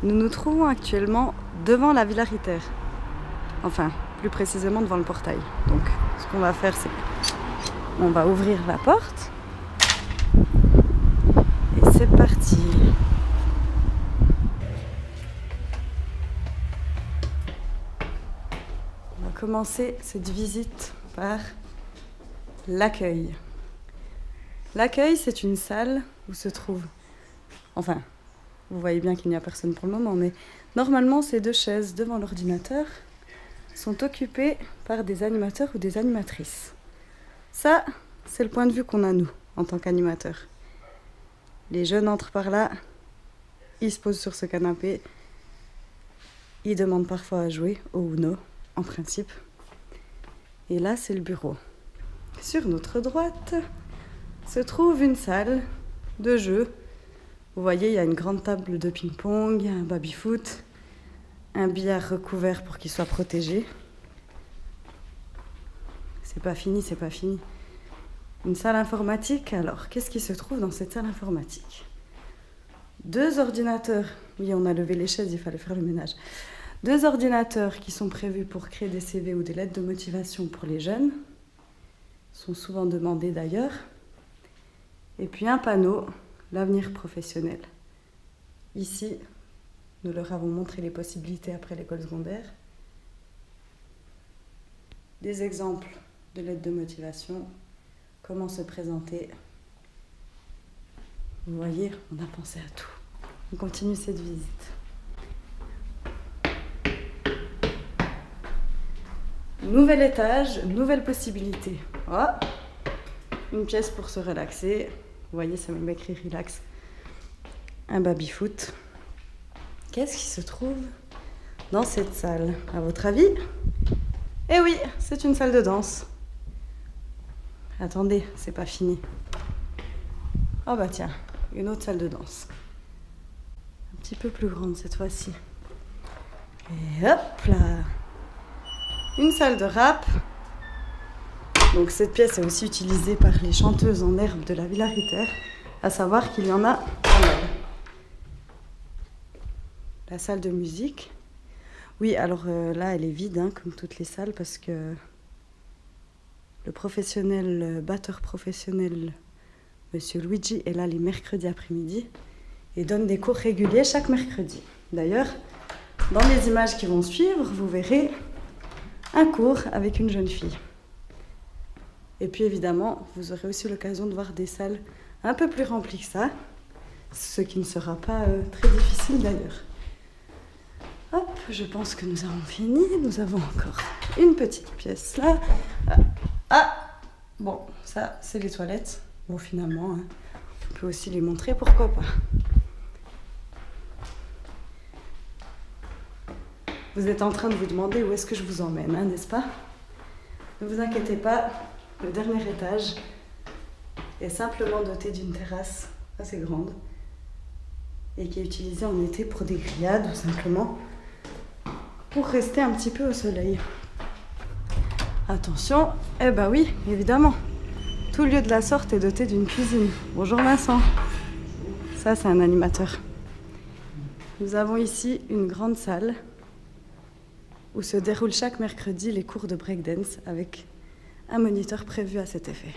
Nous nous trouvons actuellement devant la Villa Ritter. Enfin, plus précisément devant le portail. Donc, ce qu'on va faire, c'est on va ouvrir la porte. Et c'est parti. On va commencer cette visite par l'accueil. L'accueil, c'est une salle où se trouve... Enfin, vous voyez bien qu'il n'y a personne pour le moment, mais normalement, ces deux chaises devant l'ordinateur sont occupées par des animateurs ou des animatrices. Ça, c'est le point de vue qu'on a, nous, en tant qu'animateurs. Les jeunes entrent par là, ils se posent sur ce canapé, ils demandent parfois à jouer, au Uno, en principe. Et là, c'est le bureau. Sur notre droite se trouve une salle de jeu. Vous voyez, il y a une grande table de ping-pong, un baby-foot, un billard recouvert pour qu'il soit protégé. C'est pas fini, c'est pas fini. Une salle informatique, alors, qu'est-ce qui se trouve dans cette salle informatique? 2 ordinateurs. Oui, on a levé les chaises, il fallait faire le ménage. 2 ordinateurs qui sont prévus pour créer des CV ou des lettres de motivation pour les jeunes. Sont souvent demandés d'ailleurs. Et puis un panneau, l'avenir professionnel. Ici, nous leur avons montré les possibilités après l'école secondaire. Des exemples de lettres de motivation, comment se présenter. Vous voyez, on a pensé à tout. On continue cette visite. Nouvel étage, nouvelle possibilité. Oh, une pièce pour se relaxer. Vous voyez, ça même écrit relax. Un baby-foot. Qu'est-ce qui se trouve dans cette salle, à votre avis? Eh oui, c'est une salle de danse. Attendez, c'est pas fini. Oh bah tiens, une autre salle de danse. Un petit peu plus grande cette fois-ci. Et hop là! Une salle de rap. Donc cette pièce est aussi utilisée par les chanteuses en herbe de la Villa Ritter, à savoir qu'il y en a pas mal. La salle de musique. Oui, alors là, elle est vide, hein, comme toutes les salles, parce que le batteur professionnel, Monsieur Luigi, est là les mercredis après-midi et donne des cours réguliers chaque mercredi. D'ailleurs, dans les images qui vont suivre, vous verrez un cours avec une jeune fille. Et puis évidemment, vous aurez aussi l'occasion de voir des salles un peu plus remplies que ça, ce qui ne sera pas très difficile d'ailleurs. Hop, je pense que nous avons fini. Nous avons encore une petite pièce là. Bon, ça c'est les toilettes. Bon, finalement, hein, on peut aussi les montrer, pourquoi pas. Vous êtes en train de vous demander où est-ce que je vous emmène, hein, n'est-ce pas? Ne vous inquiétez pas, le dernier étage est simplement doté d'une terrasse assez grande et qui est utilisée en été pour des grillades ou simplement pour rester un petit peu au soleil. Attention, eh ben oui, évidemment, tout lieu de la sorte est doté d'une cuisine. Bonjour Vincent. Ça, c'est un animateur. Nous avons ici une grande salle où se déroulent chaque mercredi les cours de breakdance avec un moniteur prévu à cet effet.